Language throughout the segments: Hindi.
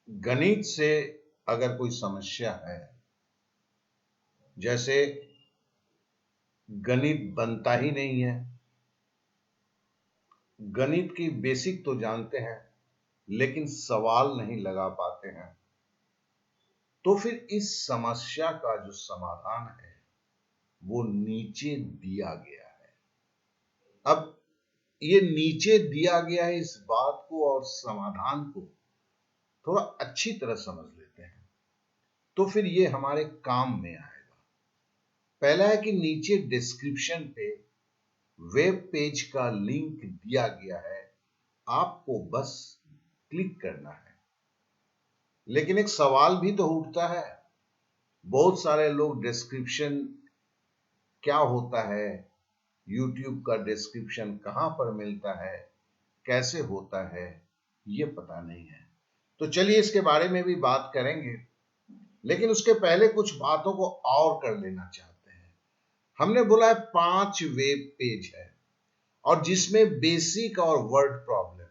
गणित से अगर कोई समस्या है, जैसे गणित बनता ही नहीं है, गणित की बेसिक तो जानते हैं लेकिन सवाल नहीं लगा पाते हैं, तो फिर इस समस्या का जो समाधान है वो नीचे दिया गया है। अब ये नीचे दिया गया है, इस बात को और समाधान को थोड़ा अच्छी तरह समझ लेते हैं तो फिर ये हमारे काम में आएगा। पहला है कि नीचे डिस्क्रिप्शन पे वेब पेज का लिंक दिया गया है, आपको बस क्लिक करना है। लेकिन एक सवाल भी तो उठता है, बहुत सारे लोग डिस्क्रिप्शन क्या होता है, यूट्यूब का डिस्क्रिप्शन कहां पर मिलता है, कैसे होता है, ये पता नहीं है। तो चलिए इसके बारे में भी बात करेंगे, लेकिन उसके पहले कुछ बातों को और कर लेना चाहते हैं। हमने बोला है 5 वेब पेज है और जिसमें बेसिक और वर्ड प्रॉब्लम,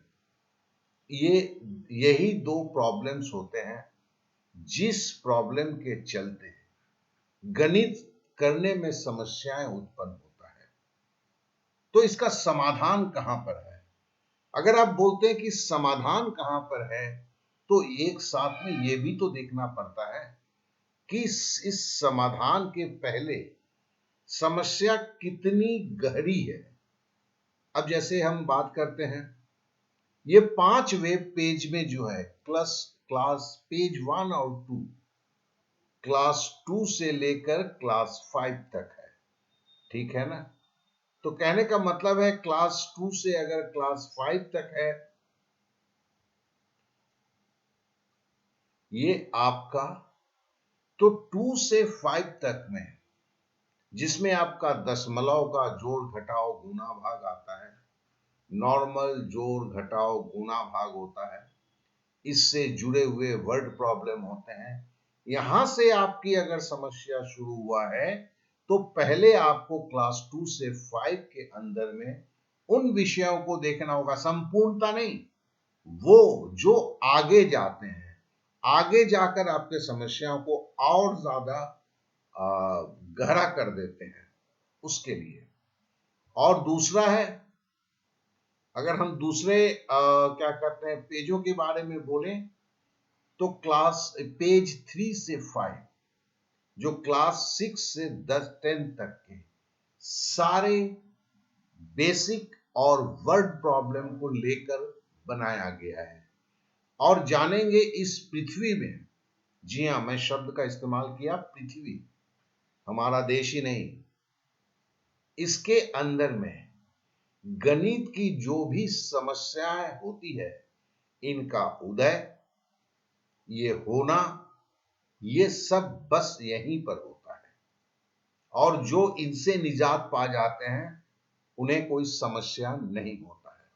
ये यही दो प्रॉब्लम्स होते हैं जिस प्रॉब्लम के चलते गणित करने में समस्याएं उत्पन्न होता है। तो इसका समाधान कहां पर है? अगर आप बोलते हैं कि समाधान कहां पर है, तो एक साथ में यह भी तो देखना पड़ता है कि इस समाधान के पहले समस्या कितनी गहरी है। अब जैसे हम बात करते हैं, ये 5 वेब पेज में जो है क्लास पेज 1 और 2, क्लास 2 से लेकर क्लास 5 तक है, ठीक है ना? तो कहने का मतलब है क्लास 2 से अगर क्लास 5 तक है, ये आपका, तो 2 से 5 तक में जिसमें आपका दशमलव का जोड़ घटाव गुणा भाग आता है, नॉर्मल जोड़ घटाव गुणा भाग होता है, इससे जुड़े हुए वर्ड प्रॉब्लम होते हैं। यहां से आपकी अगर समस्या शुरू हुआ है, तो पहले आपको क्लास 2 से 5 के अंदर में उन विषयों को देखना होगा, संपूर्णता नहीं, वो जो आगे जाते हैं, आगे जाकर आपके समस्याओं को और ज्यादा गहरा कर देते हैं, उसके लिए। और दूसरा है, अगर हम दूसरे क्या कहते हैं पेजों के बारे में बोलें, तो क्लास पेज 3 से 5, जो क्लास 6 से 10 तक के सारे बेसिक और वर्ड प्रॉब्लम को लेकर बनाया गया है। और जानेंगे इस पृथ्वी में, जी हां, मैं शब्द का इस्तेमाल किया, पृथ्वी, हमारा देश ही नहीं, इसके अंदर में गणित की जो भी समस्याएं होती है, इनका उदय, ये होना, ये सब बस यहीं पर होता है। और जो इनसे निजात पा जाते हैं, उन्हें कोई समस्या नहीं होता है।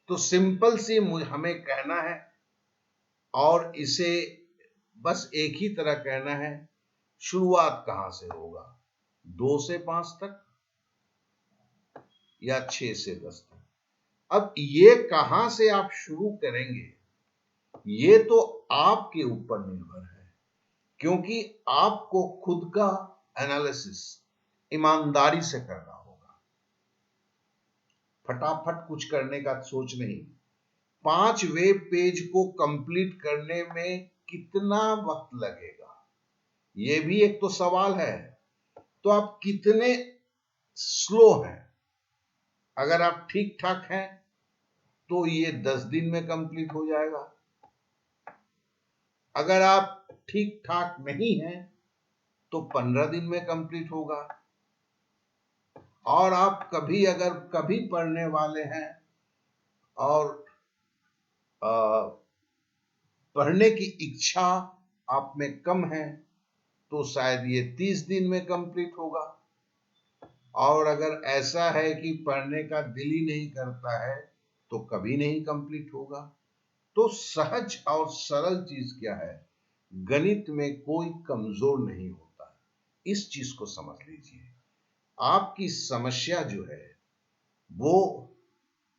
तो सिंपल सी हमें कहना है, और इसे बस एक ही तरह कहना है, शुरुआत कहां से होगा, 2 से 5 तक या 6 से 10 तक। अब ये कहां से आप शुरू करेंगे, ये तो आपके ऊपर निर्भर है, क्योंकि आपको खुद का एनालिसिस ईमानदारी से करना होगा, फटाफट कुछ करने का सोच नहीं। 5 वेब पेज को कंप्लीट करने में कितना वक्त लगेगा, यह भी एक तो सवाल है। तो आप कितने स्लो हैं? अगर आप ठीक ठाक हैं तो ये 10 दिन में कंप्लीट हो जाएगा। अगर आप ठीक ठाक नहीं हैं तो 15 दिन में कंप्लीट होगा। और आप अगर कभी पढ़ने वाले हैं और पढ़ने की इच्छा आप में कम है, तो शायद ये 30 दिन में कंप्लीट होगा। और अगर ऐसा है कि पढ़ने का दिल ही नहीं करता है, तो कभी नहीं कंप्लीट होगा। तो सहज और सरल चीज क्या है, गणित में कोई कमजोर नहीं होता, इस चीज को समझ लीजिए। आपकी समस्या जो है वो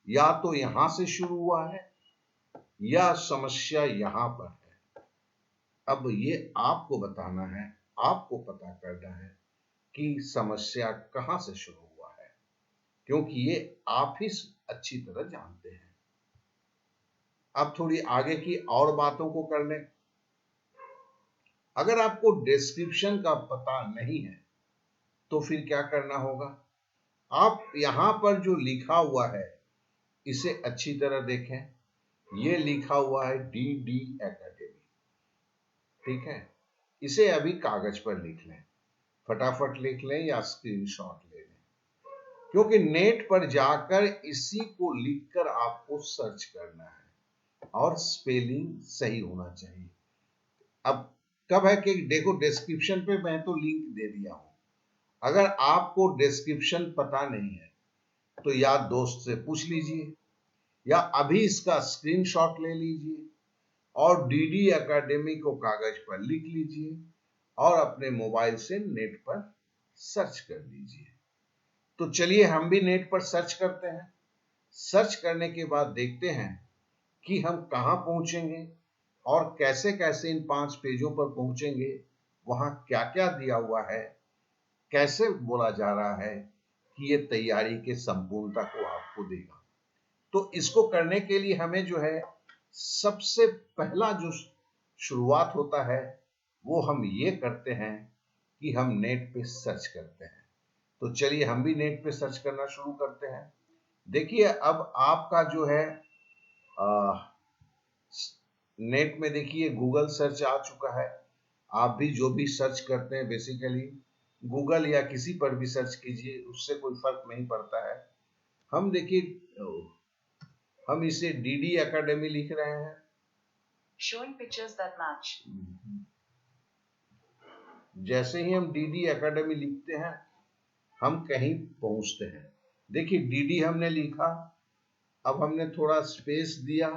या तो यहां से शुरू हुआ है, या समस्या यहां पर है। अब ये आपको बताना है, आपको पता करना है कि समस्या कहां से शुरू हुआ है, क्योंकि ये आप ही अच्छी तरह जानते हैं। अब थोड़ी आगे की और बातों को कर लें। अगर आपको डिस्क्रिप्शन का पता नहीं है तो फिर क्या करना होगा, आप यहां पर जो लिखा हुआ है इसे अच्छी तरह देखें। ये लिखा हुआ है डीडी एकेडमी, ठीक है। इसे अभी कागज पर लिख लें, फटाफट लिख लें या स्क्रीनशॉट ले लें, क्योंकि नेट पर जाकर इसी को लिखकर आपको सर्च करना है और स्पेलिंग सही होना चाहिए। अब कब है कि देखो, डिस्क्रिप्शन पे मैं तो लिंक दे दिया हूं, अगर आपको डिस्क्रिप्शन पता नहीं है तो या दोस्त से पूछ लीजिए या अभी इसका स्क्रीनशॉट ले लीजिए और डीडी एकेडमी को कागज पर लिख लीजिए और अपने मोबाइल से नेट पर सर्च कर लीजिए। तो चलिए हम भी नेट पर सर्च करते हैं। सर्च करने के बाद देखते हैं कि हम कहां पहुंचेंगे और कैसे कैसे इन 5 पेजों पर पहुंचेंगे, वहां क्या क्या दिया हुआ है, कैसे बोला जा रहा है कि ये तैयारी के संपूर्णता को आपको देगा। तो इसको करने के लिए हमें जो है सबसे पहला जो शुरुआत होता है वो हम ये करते हैं कि हम नेट पे सर्च करते हैं। तो चलिए हम भी नेट पे सर्च करना शुरू करते हैं। देखिए अब आपका जो है नेट में देखिए गूगल सर्च आ चुका है। आप भी जो भी सर्च करते हैं बेसिकली गूगल या किसी पर भी सर्च कीजिए, उससे कोई फर्क नहीं पड़ता है। हम देखिए हम इसे डीडी एकेडमी लिख रहे हैं, showing pictures that match। जैसे ही हम डीडी एकेडमी लिखते हैं हम कहीं पहुंचते हैं। देखिए डीडी हमने लिखा, अब हमने थोड़ा स्पेस दिया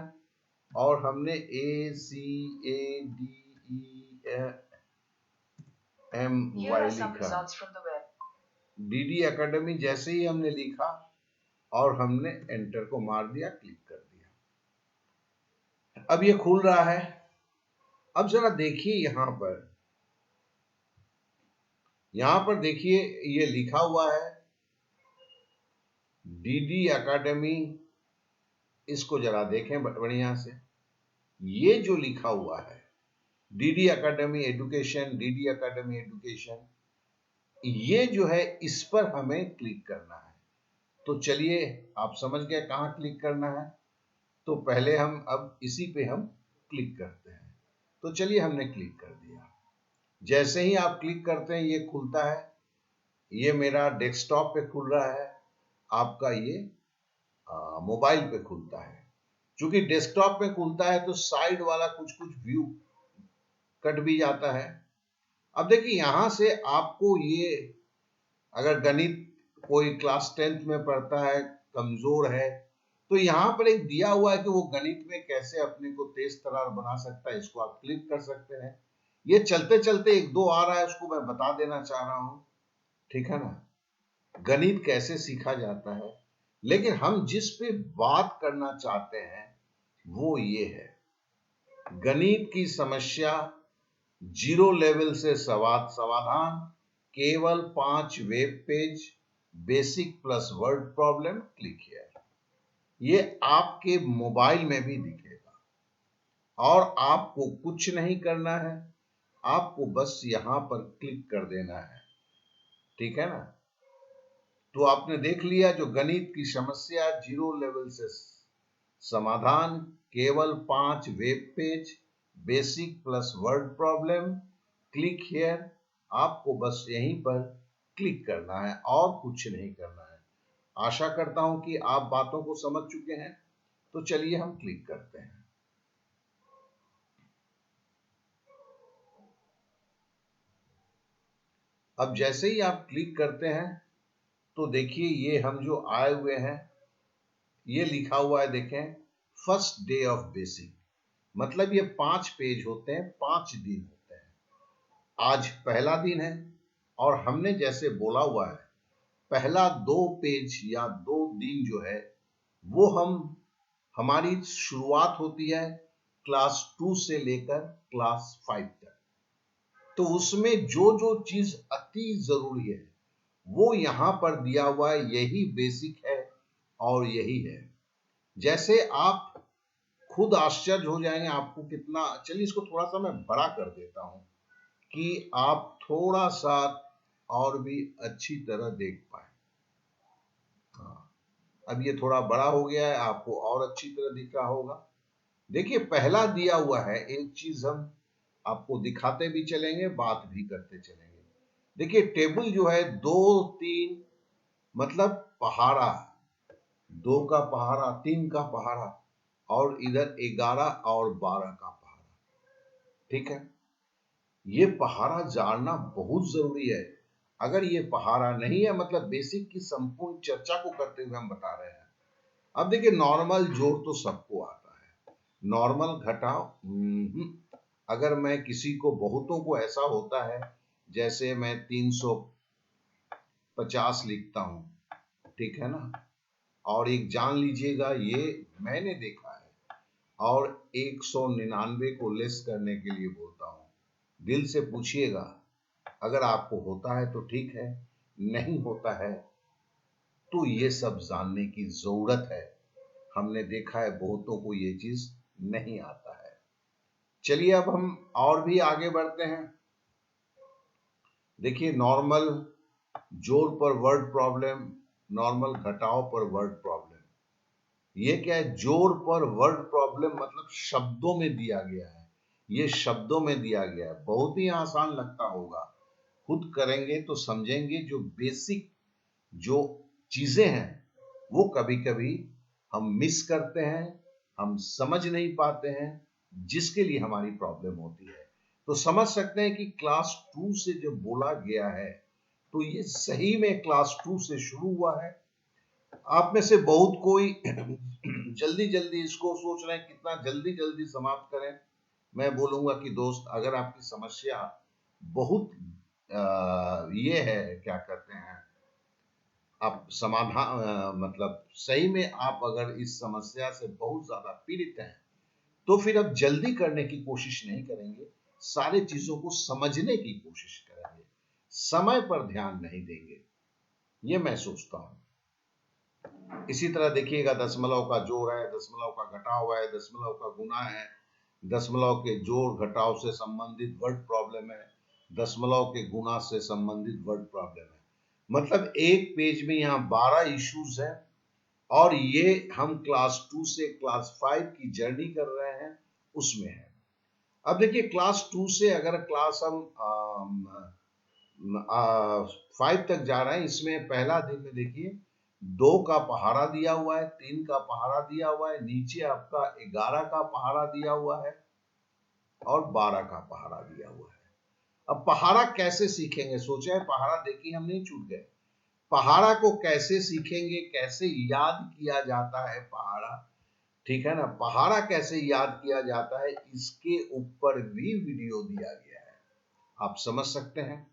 और हमने ACADEMY लिखा। डीडी एकेडमी जैसे ही हमने लिखा और हमने एंटर को मार दिया, क्लिक कर दिया। अब ये खुल रहा है। अब जरा देखिए यहां पर देखिए ये लिखा हुआ है डीडी एकेडमी। इसको जरा देखें बढ़िया से। ये जो लिखा हुआ है DD academy education, DD academy education, ये जो है इस पर हमें क्लिक करना है। तो चलिए आप समझ गए कहां क्लिक करना है। तो पहले हम अब इसी पे हम क्लिक करते हैं। तो चलिए हमने क्लिक कर दिया। जैसे ही आप क्लिक करते हैं ये खुलता है। ये मेरा डेस्कटॉप पे खुल रहा है, आपका ये मोबाइल पे खुलता है। क्योंकि डेस्कटॉप पे खुलता है तो साइड वाला कुछ कुछ व्यू कट भी जाता है। अब देखिए यहां से आपको ये, अगर गणित कोई क्लास 10th में पढ़ता है, कमजोर है, तो यहां पर एक दिया हुआ है कि वो गणित में कैसे अपने को तेज तर्रार बना सकता है। इसको आप क्लिक कर सकते हैं। ये चलते चलते एक दो आ रहा है, उसको मैं बता देना चाह रहा हूं, ठीक है ना, गणित कैसे सीखा जाता है। लेकिन हम जिस पे बात करना चाहते हैं वो ये है, गणित की समस्या जीरो लेवल से समाधान, केवल 5 web page, basic plus word problem, click here. ये आपके मोबाइल में भी दिखेगा और आपको कुछ नहीं करना है, आपको बस यहां पर क्लिक कर देना है, ठीक है ना। तो आपने देख लिया जो गणित की समस्या जीरो लेवल से समाधान, केवल 5 web page, basic plus word problem, click here. आपको बस यहीं पर क्लिक करना है और कुछ नहीं करना है। आशा करता हूं कि आप बातों को समझ चुके हैं। तो चलिए हम क्लिक करते हैं। अब जैसे ही आप क्लिक करते हैं तो देखिए ये हम जो आए हुए हैं, ये लिखा हुआ है, देखें फर्स्ट डे ऑफ बेसिक, मतलब ये 5 पेज होते हैं, 5 दिन होते हैं। आज पहला दिन है और हमने जैसे बोला हुआ है पहला 2 पेज या 2 दिन जो है वो हमारी शुरुआत होती है क्लास 2 से लेकर क्लास 5 तक। तो उसमें जो जो चीज अति जरूरी है वो यहां पर दिया हुआ है, यही बेसिक है और यही है। जैसे आप खुद आश्चर्य हो जाएंगे आपको कितना, चलिए इसको थोड़ा सा मैं बड़ा कर देता हूं कि आप थोड़ा सा और भी अच्छी तरह देख पाए। हाँ, अब ये थोड़ा बड़ा हो गया है, आपको और अच्छी तरह दिख रहा होगा। देखिए पहला दिया हुआ है, एक चीज हम आपको दिखाते भी चलेंगे, बात भी करते चलेंगे। देखिए टेबल जो है 2 3 मतलब पहाड़ा, 2 का पहाड़ा, 3 का पहाड़ा और इधर 11 और 12 का पहाड़ा। ठीक है, ये पहाड़ा जानना बहुत जरूरी है। अगर ये पहाड़ा नहीं है, मतलब बेसिक की संपूर्ण चर्चा को करते हुए हम बता रहे हैं। अब देखिए नॉर्मल जोड़ तो सबको आता है, नॉर्मल घटाव अगर मैं किसी को, बहुतों को ऐसा होता है, जैसे मैं 350 लिखता हूं, ठीक है ना, और एक जान लीजिएगा ये मैंने देखा है, और 199 को लेस करने के लिए बोलता हूं। दिल से पूछिएगा, अगर आपको होता है तो ठीक है, नहीं होता है तो ये सब जानने की जरूरत है। हमने देखा है बहुतों को ये चीज नहीं आता है। चलिए अब हम और भी आगे बढ़ते हैं। देखिए नॉर्मल जोड़ पर वर्ड प्रॉब्लम, नॉर्मल घटाव पर वर्ड प्रॉब्लम। ये क्या है, जोड़ पर वर्ड प्रॉब्लम मतलब शब्दों में दिया गया है, ये शब्दों में दिया गया है। बहुत ही आसान लगता होगा, खुद करेंगे तो समझेंगे। जो बेसिक जो चीजें हैं वो कभी कभी हम मिस करते हैं, हम समझ नहीं पाते हैं, जिसके लिए हमारी प्रॉब्लम होती है। तो समझ सकते हैं कि क्लास 2 से जो बोला गया है, तो ये सही में क्लास 2 से शुरू हुआ है। आप में से बहुत कोई जल्दी जल्दी इसको सोच रहे हैं कितना जल्दी जल्दी समाप्त करें। मैं बोलूंगा कि दोस्त, अगर आपकी समस्या बहुत ये है, क्या कहते हैं, आप समाधान मतलब सही में आप अगर इस समस्या से बहुत ज्यादा पीड़ित हैं, तो फिर अब जल्दी करने की कोशिश नहीं करेंगे, सारी चीजों को समझने की कोशिश करेंगे, समय पर ध्यान नहीं देंगे, ये मैं सोचता हूं। इसी तरह देखिएगा, दशमलव का जोड़ है, दशमलव का घटाव है, दशमलव का गुणा है, दशमलव के जोड़ घटाव से संबंधित वर्ड प्रॉब्लम है, दशमलव के गुणा से संबंधित वर्ड प्रॉब्लम है। मतलब एक पेज में यहाँ 12 इश्यूज हैं, और ये हम क्लास 2 से क्लास 5 की जर्नी कर रहे हैं, उसमें है। अब देखिए क्लास 2 से अगर क्लास हम 5 तक जा रहे हैं, इसमें पहला दिन में देखिए 2 का पहाड़ा दिया हुआ है, 3 का पहाड़ा दिया हुआ है, नीचे आपका 11 का पहाड़ा दिया हुआ है और 12 का पहाड़ा दिया हुआ है। अब पहाड़ा कैसे सीखेंगे, सोचा है पहाड़ा देखिए हम नहीं छूट गए। पहाड़ा को कैसे सीखेंगे, कैसे याद किया जाता है पहाड़ा, ठीक है ना, पहाड़ा कैसे याद किया जाता है, इसके ऊपर भी वीडियो दिया गया है, आप समझ सकते हैं।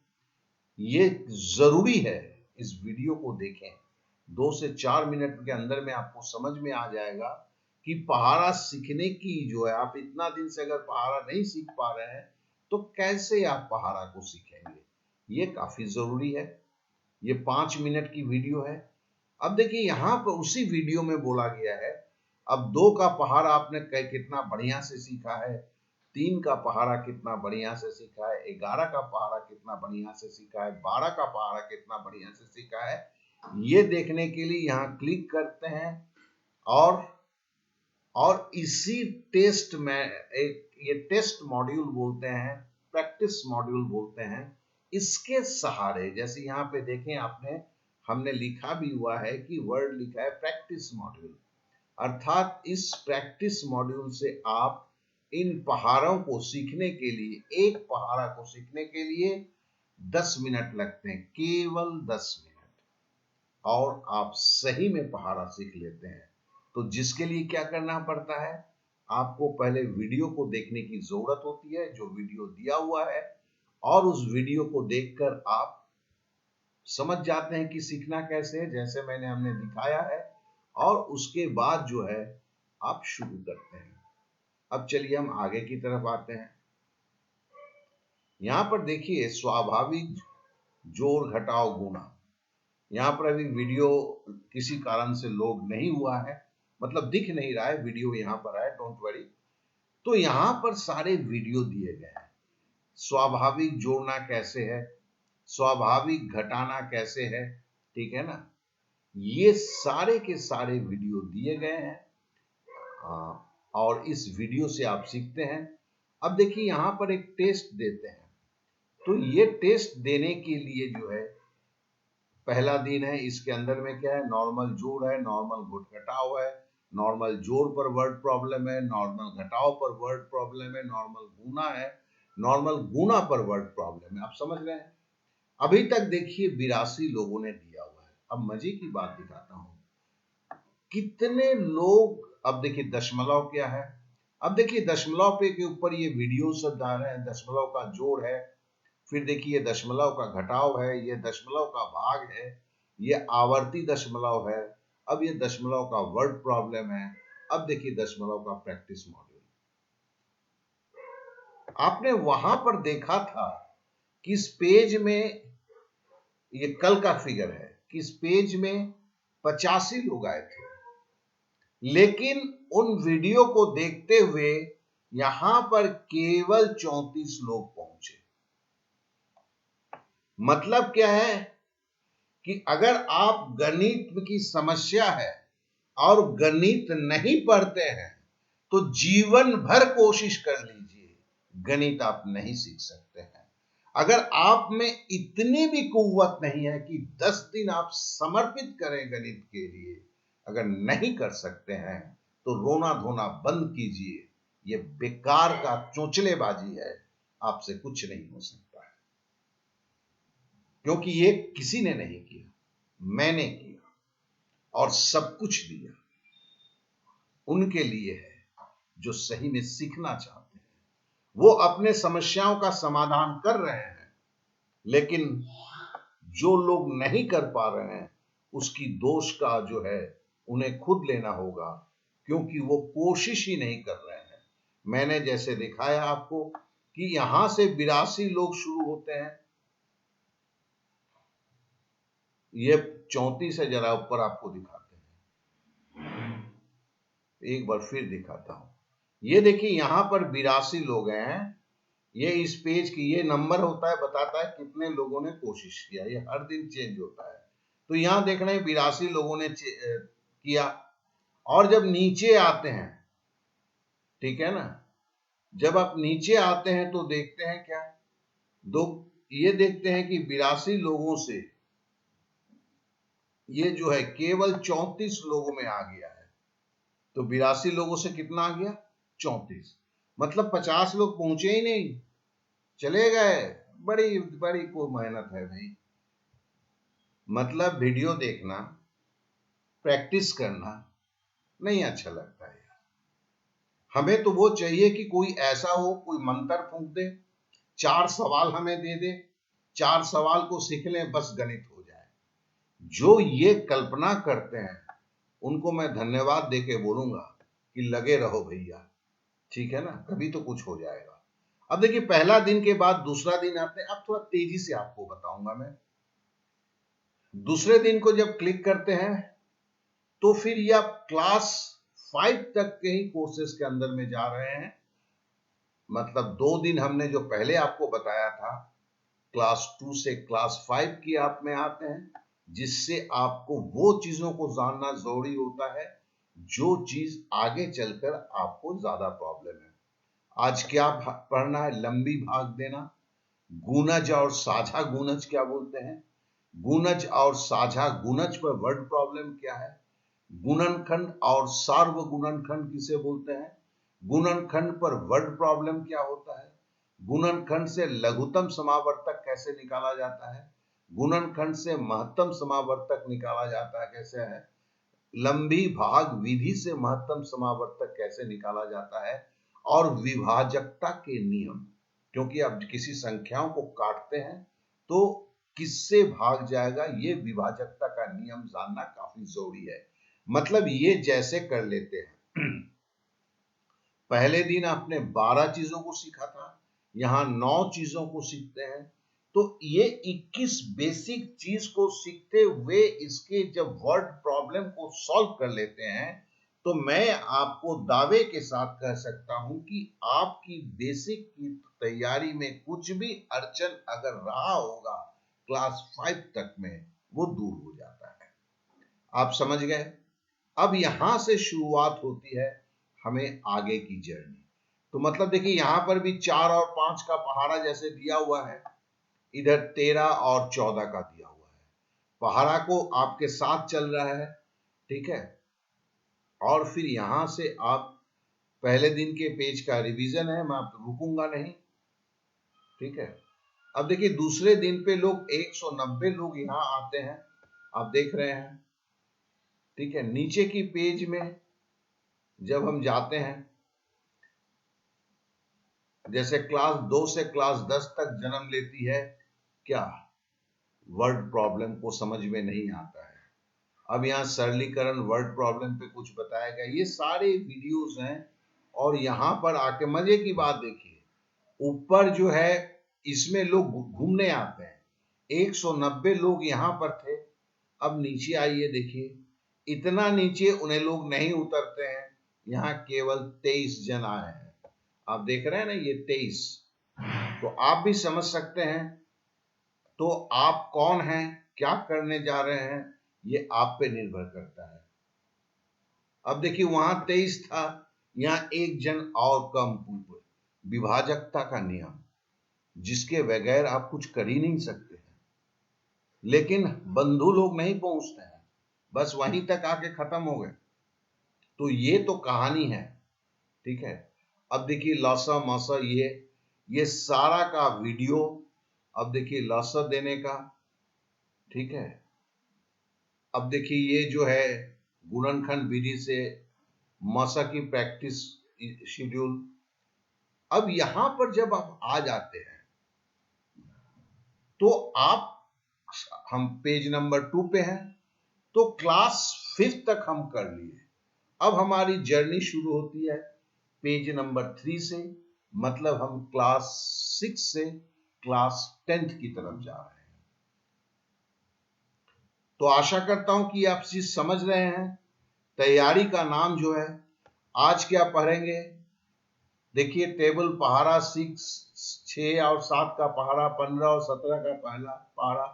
ये जरूरी है, इस वीडियो को देखें, 2 से 4 मिनट के अंदर में आपको समझ में आ जाएगा कि पहाड़ा सीखने की जो है, आप इतना दिन से अगर पहाड़ा नहीं सीख पा रहे हैं तो कैसे आप पहाड़ा को सीखेंगे, ये काफी जरूरी है। ये 5 मिनट की वीडियो है। अब देखिए यहां पर उसी वीडियो में बोला गया है, अब 2 का पहाड़ा आपने कितना बढ़िया से सीखा है, 3 का पहाड़ा कितना बढ़िया से सीखा है, 11 का पहाड़ा कितना बढ़िया से सीखा है, 12 का पहाड़ा कितना बढ़िया से सीखा है, ये देखने के लिए यहाँ क्लिक करते हैं। और इसी टेस्ट में एक ये टेस्ट मॉड्यूल बोलते हैं, प्रैक्टिस मॉड्यूल बोलते हैं, इसके सहारे, जैसे यहाँ पे देखें आपने, हमने लिखा भी हुआ है कि वर्ड लिखा है प्रैक्टिस मॉड्यूल, अर्थात इस प्रैक्टिस मॉड्यूल से आप इन पहाड़ों को सीखने के लिए, एक पहाड़ा को सीखने के लिए 10 मिनट लगते हैं, केवल 10 मिनट, और आप सही में पहाड़ा सीख लेते हैं। तो जिसके लिए क्या करना पड़ता है, आपको पहले वीडियो को देखने की जरूरत होती है, जो वीडियो दिया हुआ है, और उस वीडियो को देखकर आप समझ जाते हैं कि सीखना कैसे है, जैसे हमने दिखाया है। और उसके बाद जो है आप शुरू करते हैं। अब चलिए हम आगे की तरफ आते हैं। यहां पर देखिए स्वाभाविक जोड़ घटाव गुणा। यहां पर अभी वीडियो किसी कारण से लोड नहीं हुआ है, मतलब दिख नहीं रहा है, वीडियो यहां पर है, डोंट वरी। तो यहां पर सारे वीडियो दिए गए हैं। स्वाभाविक जोड़ना कैसे है, स्वाभाविक घटाना कैसे है, ठीक है ना, ये सारे के सारे वीडियो दिए गए हैं। और इस वीडियो से आप सीखते हैं। अब देखिए यहां पर एक टेस्ट देते हैं, तो ये टेस्ट देने के लिए जो है पहला दिन है, इसके अंदर में क्या है, नॉर्मल जोड़ है, नॉर्मल घटाव है, नॉर्मल जोड़ पर वर्ड प्रॉब्लम है, नॉर्मल घटाव पर वर्ड प्रॉब्लम है, नॉर्मल गुना है, नॉर्मल गुना पर वर्ड प्रॉब्लम है। आप समझ रहे हैं। अभी तक देखिए 82 लोगों ने दिया हुआ है। अब मजे की बात दिखाता हूं, कितने लोग, अब देखिए दशमलव क्या है, अब देखिए दशमलव पे के ऊपर ये वीडियो सब डाल रहे हैं, दशमलव का जोड़ है, फिर देखिए दशमलव का घटाव है, ये दशमलव का भाग है, ये आवर्ती दशमलव है, अब ये दशमलव का वर्ड प्रॉब्लम है, अब देखिए दशमलव का प्रैक्टिस मॉड्यूल। आपने वहां पर देखा था कि इस पेज में, ये कल का फिगर है कि इस पेज में 85 लोग आए थे, लेकिन उन वीडियो को देखते हुए यहां पर केवल 34 लोग पहुंचे। मतलब क्या है कि अगर आप गणित की समस्या है और गणित नहीं पढ़ते हैं तो जीवन भर कोशिश कर लीजिए, गणित आप नहीं सीख सकते हैं। अगर आप में इतनी भी कुव्वत नहीं है कि 10 दिन आप समर्पित करें गणित के लिए, अगर नहीं कर सकते हैं तो रोना धोना बंद कीजिए। ये बेकार का चोंचलेबाजी है, आपसे कुछ नहीं हो सकता है, क्योंकि ये किसी ने नहीं किया, मैंने किया और सब कुछ दिया। उनके लिए है जो सही में सीखना चाहते हैं, वो अपने समस्याओं का समाधान कर रहे हैं, लेकिन जो लोग नहीं कर पा रहे हैं उसकी दोष का जो है उन्हें खुद लेना होगा, क्योंकि वो कोशिश ही नहीं कर रहे हैं। मैंने जैसे दिखाया आपको कि यहां से 82 लोग शुरू होते हैं, ये 34 है, जरा ऊपर आपको दिखाते हैं, एक बार फिर दिखाता हूं। ये देखिए यहां पर 82 लोग हैं, ये इस पेज की ये नंबर होता है, बताता है कितने लोगों ने कोशिश किया, ये हर दिन चेंज होता है। तो यहां देख रहे हैं 82 लोगों ने किया। और जब नीचे आते हैं, ठीक है ना, जब आप नीचे आते हैं तो देखते हैं क्या, दो, ये देखते हैं कि 82 लोगों से ये जो है केवल 34 लोगों में आ गया है। तो 82 लोगों से कितना आ गया, 34, मतलब 50 लोग पहुंचे ही नहीं, चले गए। बड़ी बड़ी को मेहनत है भाई, मतलब वीडियो देखना, प्रैक्टिस करना नहीं अच्छा लगता है। हमें तो वो चाहिए कि कोई ऐसा हो, कोई मंत्र फूंक दे, 4 सवाल हमें दे दे, 4 सवाल को सीख लें, बस गणित हो जाए। जो ये कल्पना करते हैं उनको मैं धन्यवाद देके बोलूंगा कि लगे रहो भैया, ठीक है ना, कभी तो कुछ हो जाएगा। अब देखिए पहला दिन के बाद दूसरा दिन आते हैं, अब थोड़ा तेजी से आपको बताऊंगा मैं। दूसरे दिन को जब क्लिक करते हैं तो फिर ये आप क्लास 5 तक के ही कोर्सेज के अंदर में जा रहे हैं। मतलब 2 दिन हमने जो पहले आपको बताया था, क्लास 2 से क्लास 5 की आप में आते हैं, जिससे आपको वो चीजों को जानना जरूरी होता है जो चीज आगे चलकर आपको ज्यादा प्रॉब्लम है। आज क्या पढ़ना है, लंबी भाग देना, गुणज और साझा गुणज क्या बोलते हैं, गुणज और साझा गुणज पर वर्ड प्रॉब्लम क्या है, गुणनखंड और सार्व गुणनखंड किसे बोलते हैं, गुणनखंड पर वर्ड प्रॉब्लम क्या होता है, गुणनखंड से लघुत्तम समावर्तक कैसे निकाला जाता है, गुणनखंड से महत्तम समावर्तक निकाला जाता है कैसे है, लंबी भाग विधि से महत्तम समावर्तक कैसे निकाला जाता है, और विभाजकता के नियम, क्योंकि अब किसी संख्याओं को काटते हैं तो किससे भाग जाएगा, ये विभाजकता का नियम जानना काफी जरूरी है। मतलब ये जैसे कर लेते हैं, पहले दिन आपने 12 चीजों को सीखा था, यहां 9 चीजों को सीखते हैं। तो ये 21 बेसिक चीज को सीखते हुए इसके जब वर्ड प्रॉब्लम को सॉल्व कर लेते हैं, तो मैं आपको दावे के साथ कह सकता हूं कि आपकी बेसिक की तैयारी में कुछ भी अड़चन अगर रहा होगा क्लास 5 तक में, वो दूर हो जाता है। आप समझ गए? अब यहां से शुरुआत होती है हमें आगे की जर्नी। तो मतलब देखिए यहां पर भी 4 और 5 का पहाड़ा जैसे दिया हुआ है, इधर 13 और 14 का दिया हुआ है। पहाड़ा को आपके साथ चल रहा है, ठीक है। और फिर यहां से आप पहले दिन के पेज का रिवीजन है, मैं रुकूंगा नहीं, ठीक है। अब देखिए दूसरे दिन पे लोग 190 लोग यहां आते हैं, आप देख रहे हैं, ठीक है। नीचे की पेज में जब हम जाते हैं, जैसे क्लास 2 से क्लास 10 तक जन्म लेती है क्या? वर्ड प्रॉब्लम को समझ में नहीं आता है। अब यहाँ सरलीकरण वर्ड प्रॉब्लम पे कुछ बताया गया, ये सारे वीडियोस हैं। और यहाँ पर आके मजे की बात देखिए, ऊपर जो है इसमें लोग घूमने आते हैं, 190 लोग यहाँ पर थे। अब नीचे आइए, देखिए इतना नीचे उन्हें लोग नहीं उतरते हैं, यहाँ केवल 23 जन आए हैं। आप देख रहे हैं ना, ये 23। तो आप भी समझ सकते हैं, तो आप कौन हैं, क्या करने जा रहे हैं, ये आप पे निर्भर करता है। अब देखिए वहां 23 था, यहाँ 1 जन और कम, विभाजकता का नियम, जिसके बगैर आप कुछ कर ही नहीं सकते हैं। लेकिन बंधु लोग नहीं पहुंचते हैं, बस वहीं तक आके खत्म हो गए। तो ये तो कहानी है, ठीक है। अब देखिए लौसा मौसा, ये सारा का वीडियो, अब देखिए लौसा देने का, ठीक है। अब देखिए ये जो है गुणनखंड विधि से मौसा की प्रैक्टिस शेड्यूल। अब यहां पर जब आप आ जाते हैं, तो आप, हम पेज नंबर 2 पे हैं, तो क्लास 5 तक हम कर लिए। अब हमारी जर्नी शुरू होती है पेज नंबर 3 से, मतलब हम क्लास 6 से क्लास 10th की तरफ जा रहे हैं। तो आशा करता हूं कि आप चीज समझ रहे हैं। तैयारी का नाम जो है, आज क्या पढ़ेंगे, देखिए टेबल पहाड़ा 6 और 7 का पहाड़ा, 15 और 17 का पहला पहाड़ा,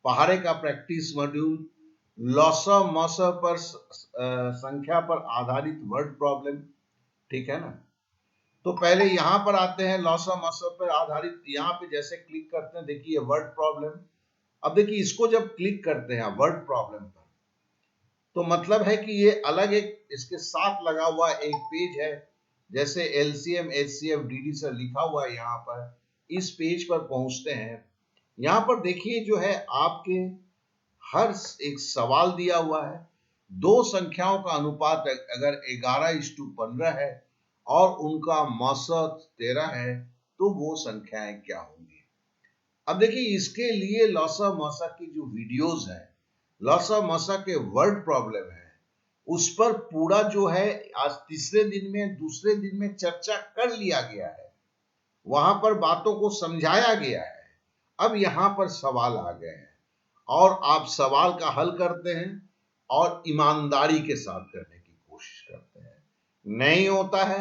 पहाड़े का प्रैक्टिस मॉड्यूल, लौसा मौसा पर संख्या पर आधारित वर्ड प्रॉब्लम, ठीक है ना। तो पहले यहां पर आते हैं, लौसा मौसा पर आधारित, यहां पे जैसे क्लिक करते हैं, देखिए वर्ड प्रॉब्लम। अब देखिए इसको जब क्लिक करते हैं वर्ड प्रॉब्लम पर, तो मतलब है कि ये अलग एक इसके साथ लगा हुआ एक पेज है, जैसे एलसीएम एचसीएफ डीडी से लिखा हुआ है। यहाँ पर इस पेज पर पहुंचते हैं, यहाँ पर देखिए जो है आपके हर एक सवाल दिया हुआ है। दो संख्याओं का अनुपात अगर 11:15 है और उनका मौसत 13 है, तो वो संख्याएं क्या होंगी। अब देखिए इसके लिए लौसा मौसा की जो वीडियोस हैं, लौसा मौसा के वर्ड प्रॉब्लम है, उस पर पूरा जो है आज तीसरे दिन में, दूसरे दिन में चर्चा कर लिया गया है, वहां पर बातों को समझाया गया है। अब यहां पर सवाल आ गए हैं और आप सवाल का हल करते हैं और ईमानदारी के साथ करने की कोशिश करते हैं। नहीं होता है,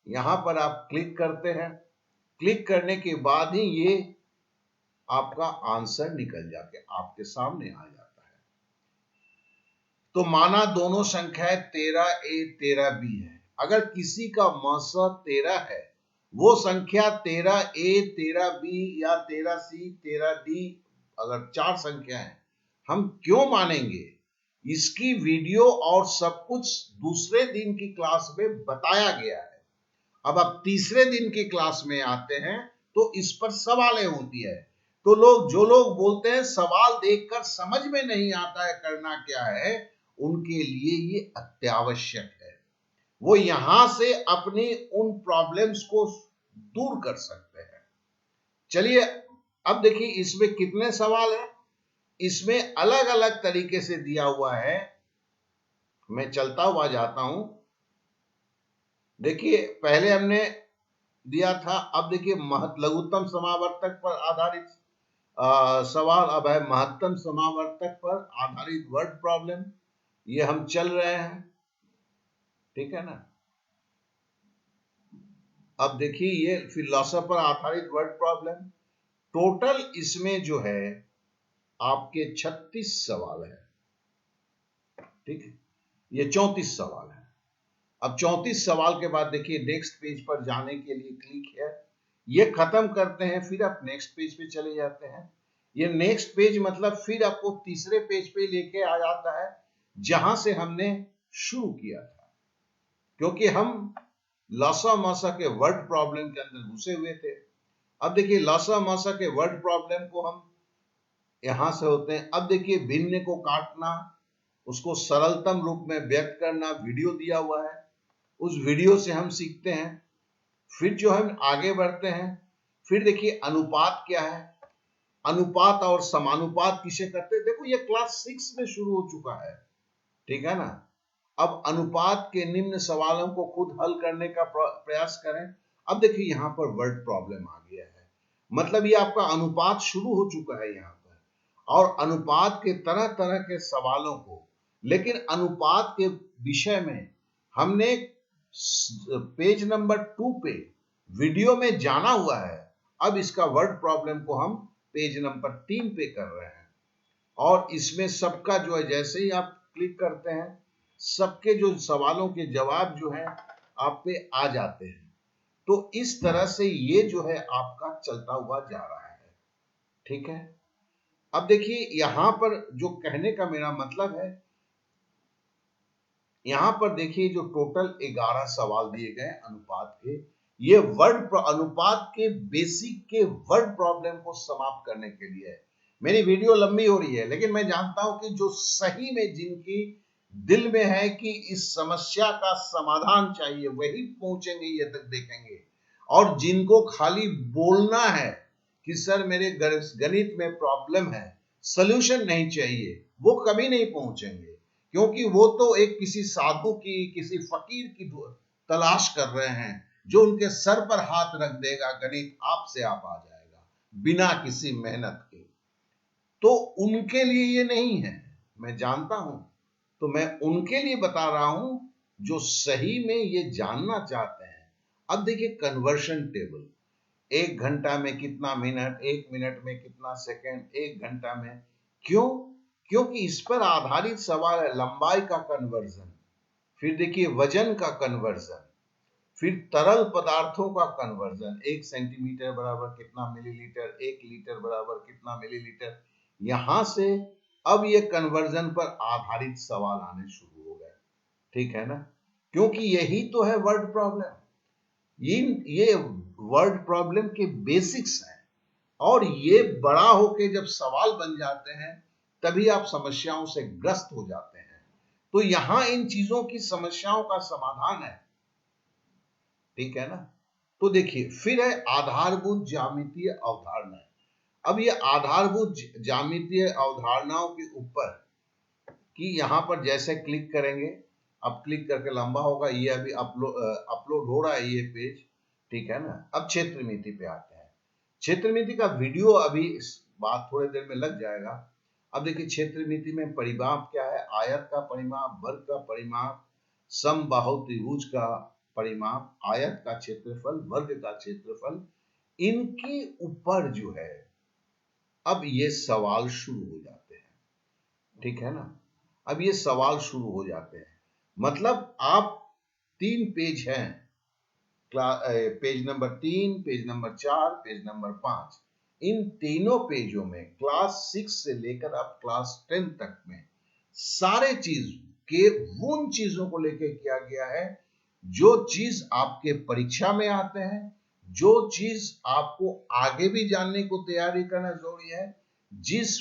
यहां पर आप क्लिक करते हैं, क्लिक करने के बाद ही ये आपका आंसर निकल जाके आपके सामने आ जाता है। तो माना दोनों संख्याएं 13A 13B है, अगर किसी का मौसत 13 है, वो संख्या 13A 13B या 13C 13D, अगर 4 संख्याएं, हम क्यों मानेंगे, इसकी वीडियो और सब कुछ दूसरे दिन की क्लास में बताया गया है। अब आप तीसरे दिन की क्लास में आते हैं, तो इस पर सवालें होती है। तो जो लोग बोलते हैं सवाल देखकर समझ में नहीं आता है करना क्या है, उनके लिए ये अत्यावश्यक है। वो यहां से अपनी उन प्रॉब्लम्स को दूर कर सकते हैं। चलिए अब देखिए इसमें कितने सवाल हैं, इसमें अलग अलग तरीके से दिया हुआ है। मैं चलता हुआ जाता हूं, देखिए पहले हमने दिया था, अब देखिए लघुत्तम समावर्तक पर आधारित सवाल अब है महत्तम समावर्तक पर आधारित वर्ड प्रॉब्लम। ये हम चल रहे हैं, ठीक है ना। अब देखिए ये फिलोसोफर आधारित वर्ड प्रॉब्लम, टोटल इसमें जो है आपके 36 सवाल है, ठीक है। ये 34 सवाल है। अब 34 सवाल के बाद देखिए नेक्स्ट पेज पर जाने के लिए क्लिक है, ये खत्म करते हैं, फिर आप नेक्स्ट पेज पे चले जाते हैं। ये नेक्स्ट पेज मतलब फिर आपको तीसरे पेज पे लेके आ जाता है जहां से हमने शुरू किया था, क्योंकि हम लॉसा मॉसा के वर्ड प्रॉब्लम के अंदर घुसे हुए थे। अब देखिए लॉसा मॉसा के वर्ड प्रॉब्लम को हम यहां से होते हैं। अब देखिए भिन्न को काटना, उसको सरलतम रूप में व्यक्त करना, वीडियो दिया हुआ है, उस वीडियो से हम सीखते हैं। फिर जो हम आगे बढ़ते हैं, फिर देखिए अनुपात क्या है, अनुपात और समानुपात किसे करते हैं, देखो ये क्लास 6 में शुरू हो चुका है, ठीक है ना। अब अनुपात के निम्न सवालों को खुद हल करने का प्रयास करें। अब देखिए यहां पर वर्ड प्रॉब्लम आ गया है, मतलब ये आपका अनुपात शुरू हो चुका है यहां पर, और अनुपात के तरह तरह के सवालों को, लेकिन अनुपात के विषय में हमने पेज नंबर 2 पे वीडियो में जाना हुआ है। अब इसका वर्ड प्रॉब्लम को हम पेज नंबर 3 पे कर रहे हैं, और इसमें सबका जो है जैसे ही आप क्लिक करते हैं, सबके जो सवालों के जवाब जो है आप पे आ जाते हैं। तो इस तरह से ये जो है आपका चलता हुआ जा रहा है, ठीक है। अब देखिए यहां पर जो कहने का मेरा मतलब है, यहां पर देखिए जो टोटल 11 सवाल दिए गए अनुपात के, ये अनुपात के बेसिक के वर्ड प्रॉब्लम को समाप्त करने के लिए है। मेरी वीडियो लंबी हो रही है, लेकिन मैं जानता हूं कि जो सही में जिनकी दिल में है कि इस समस्या का समाधान चाहिए, वही पहुंचेंगे ये तक देखेंगे। और जिनको खाली बोलना है कि सर मेरे गणित में प्रॉब्लम है, सोल्यूशन नहीं चाहिए, वो कभी नहीं पहुंचेंगे, क्योंकि वो तो एक किसी साधु की, किसी फकीर की तलाश कर रहे हैं जो उनके सर पर हाथ रख देगा, गणित आपसे आप आ जाएगा बिना किसी मेहनत के। तो उनके लिए ये नहीं है, मैं जानता हूं। तो मैं उनके लिए बता रहा हूं जो सही में ये जानना चाहते हैं। अब देखिए कन्वर्शन टेबल, 1 घंटा में कितना मिनट, 1 मिनट में कितना सेकंड, 1 घंटा में, क्यों? क्योंकि इस पर आधारित सवाल है। लंबाई का कन्वर्जन, फिर देखिए वजन का कन्वर्जन, फिर तरल पदार्थों का कन्वर्जन, 1 सेंटीमीटर बराबर कितना मिलीलीटर, 1 लीटर बराबर कितना मिलीलीटर, यहां से अब ये कन्वर्जन पर आधारित सवाल आने शुरू हो गए, ठीक है ना। क्योंकि यही तो है वर्ड प्रॉब्लम, ये वर्ड प्रॉब्लम के बेसिक्स हैं, और ये बड़ा होके जब सवाल बन जाते हैं तभी आप समस्याओं से ग्रस्त हो जाते हैं। तो यहां इन चीजों की समस्याओं का समाधान है, ठीक है ना। तो देखिए फिर है आधारभूत ज्यामितीय अवधारणा। अब ये आधारभूत ज्यामितीय अवधारणाओं के ऊपर कि यहां पर जैसे क्लिक करेंगे, अब क्लिक करके लंबा होगा, ये अभी अपलोड हो रहा है ये पेज, ठीक है ना। अब क्षेत्रमिति पे आते हैं। क्षेत्रमिति का वीडियो अभी इस बात थोड़ी देर में लग जाएगा। अब देखिए क्षेत्रमिति में परिमाप क्या है, आयत का परिमाप, वर्ग का परिमाप, समबाहु त्रिभुज का परिमाप, आयत का क्षेत्रफल, वर्ग का क्षेत्रफल, इनके ऊपर जो है अब ये सवाल शुरू हो जाते हैं, ठीक है ना। अब ये सवाल शुरू हो जाते हैं, मतलब आप 3 पेज हैं, page number 3, page number 4, page number 5, इन तीनों पेजों में क्लास 6 से लेकर अब क्लास 10 तक में सारे चीज के उन चीजों को लेकर किया गया है जो चीज आपके परीक्षा में आते हैं, जो चीज आपको आगे भी जानने को तैयारी करना जरूरी है, जिस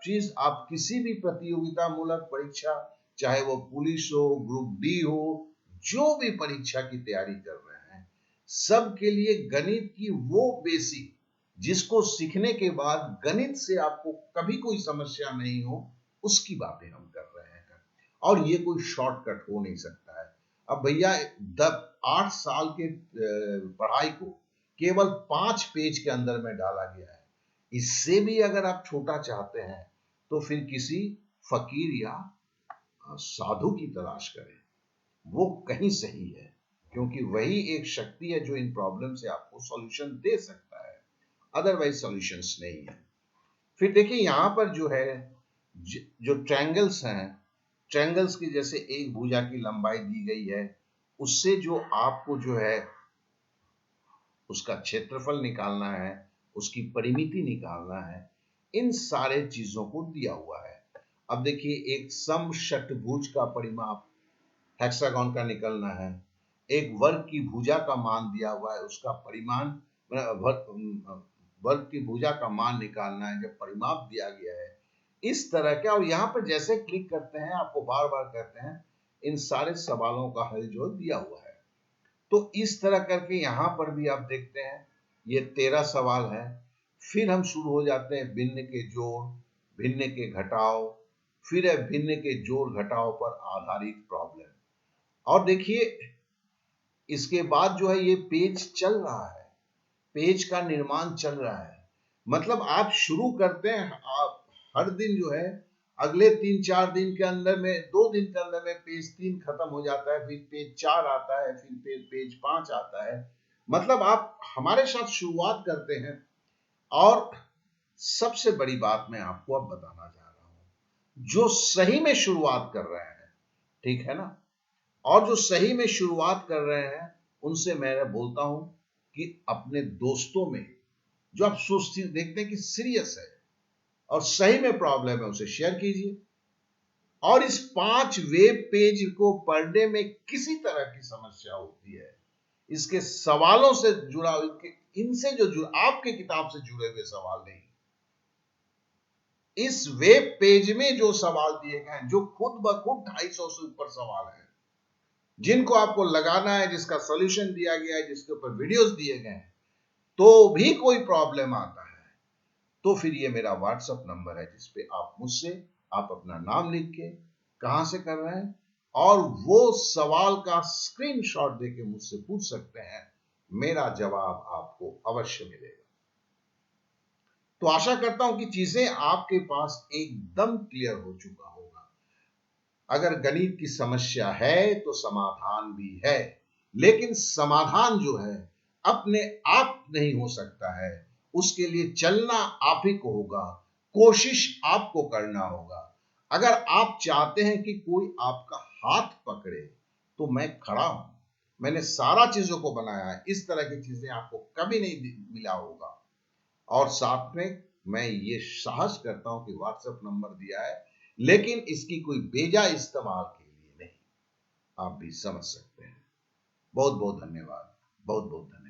चीज आप किसी भी प्रतियोगिता मूलक परीक्षा, चाहे वो पुलिस हो, ग्रुप डी हो, जो भी परीक्षा की तैयारी कर रहे हैं, सबके लिए गणित की वो बेसिक जिसको सीखने के बाद गणित से आपको कभी कोई समस्या नहीं हो, उसकी बातें हम कर रहे हैं। और ये कोई शॉर्टकट हो नहीं सकता है। अब भैया 8 साल के पढ़ाई को केवल 5 पेज के अंदर में डाला गया है। इससे भी अगर आप छोटा चाहते हैं तो फिर किसी फकीर या साधु की तलाश करें, वो कहीं सही है, क्योंकि वही एक शक्ति है जो इन प्रॉब्लम से आपको सॉल्यूशन दे सकता है, अदरवाइज सॉल्यूशंस नहीं है। फिर देखिए यहां पर जो है जो ट्रायंगल्स हैं, ट्रायंगल्स की जैसे एक भुजा की लंबाई दी गई है, उससे जो आपको जो है उसका क्षेत्रफल निकालना है, उसकी परिमिति निकालना है, इन सारे चीजों को दिया हुआ है। अब देखिए एक समषट्भुज का परिमाप हेक्सागन का निकलना है, एक वर्ग की भुजा का मान दिया हुआ है, उसका परिमाण वर्ग की भुजा का मान निकालना है, जब परिमाप दिया गया है इस तरह का। और यहाँ पर जैसे क्लिक करते हैं आपको बार बार कहते हैं इन सारे सवालों का हल जो दिया हुआ है। तो इस तरह करके यहाँ पर भी आप देखते हैं ये 13 सवाल है। फिर हम शुरू हो जाते हैं भिन्न के जोड़, भिन्न के घटाव, फिर है भिन्न के जोड़ घटाव पर आधारित प्रॉब्लम। और देखिए इसके बाद जो है ये पेज चल रहा है, पेज का निर्माण चल रहा है। मतलब आप शुरू करते हैं, आप हर दिन जो है अगले 3-4 दिन के अंदर में, 2 दिन के अंदर में पेज 3 खत्म हो जाता है, फिर पेज 4 आता है, फिर पेज 5 आता है। मतलब आप हमारे साथ शुरुआत करते हैं। और सबसे बड़ी बात मैं आपको अब बताना चाह रहा हूं, जो सही में शुरुआत कर रहे हैं, ठीक है ना, और जो सही में शुरुआत कर रहे हैं उनसे मैं बोलता हूं कि अपने दोस्तों में जो आप सोचते देखते हैं कि सीरियस है और सही में प्रॉब्लम है उसे शेयर कीजिए। और इस 5 वेब पेज को पढ़ने में किसी तरह की समस्या होती है, इसके सवालों से जुड़ा, इनसे जो जुड़ा, आपके किताब से जुड़े हुए सवाल नहीं, इस वेब पेज में जो सवाल दिए गए हैं, जो खुद ब खुद 250 से ऊपर सवाल है, जिनको आपको लगाना है, जिसका सॉल्यूशन दिया गया है, जिसके ऊपर वीडियोस दिए गए हैं, तो भी कोई प्रॉब्लम आता है तो फिर ये मेरा व्हाट्सएप नंबर है, जिसपे आप मुझसे आप अपना नाम लिख के कहां से कर रहे हैं और वो सवाल का स्क्रीनशॉट देके मुझसे पूछ सकते हैं। मेरा जवाब आपको अवश्य मिलेगा। तो आशा करता हूं कि चीजें आपके पास एकदम क्लियर हो चुका होगा। अगर गणित की समस्या है तो समाधान भी है, लेकिन समाधान जो है अपने आप नहीं हो सकता है, उसके लिए चलना आप ही को होगा, कोशिश आपको करना होगा। अगर आप चाहते हैं कि कोई आपका हाथ पकड़े तो मैं खड़ा हूं, मैंने सारा चीजों को बनाया है, इस तरह की चीजें आपको कभी नहीं मिला होगा। और साथ में मैं ये साहस करता हूं कि व्हाट्सएप नंबर दिया है, लेकिन इसकी कोई बेजा इस्तेमाल के लिए नहीं, आप भी समझ सकते हैं। बहुत बहुत धन्यवाद, बहुत बहुत धन्यवाद।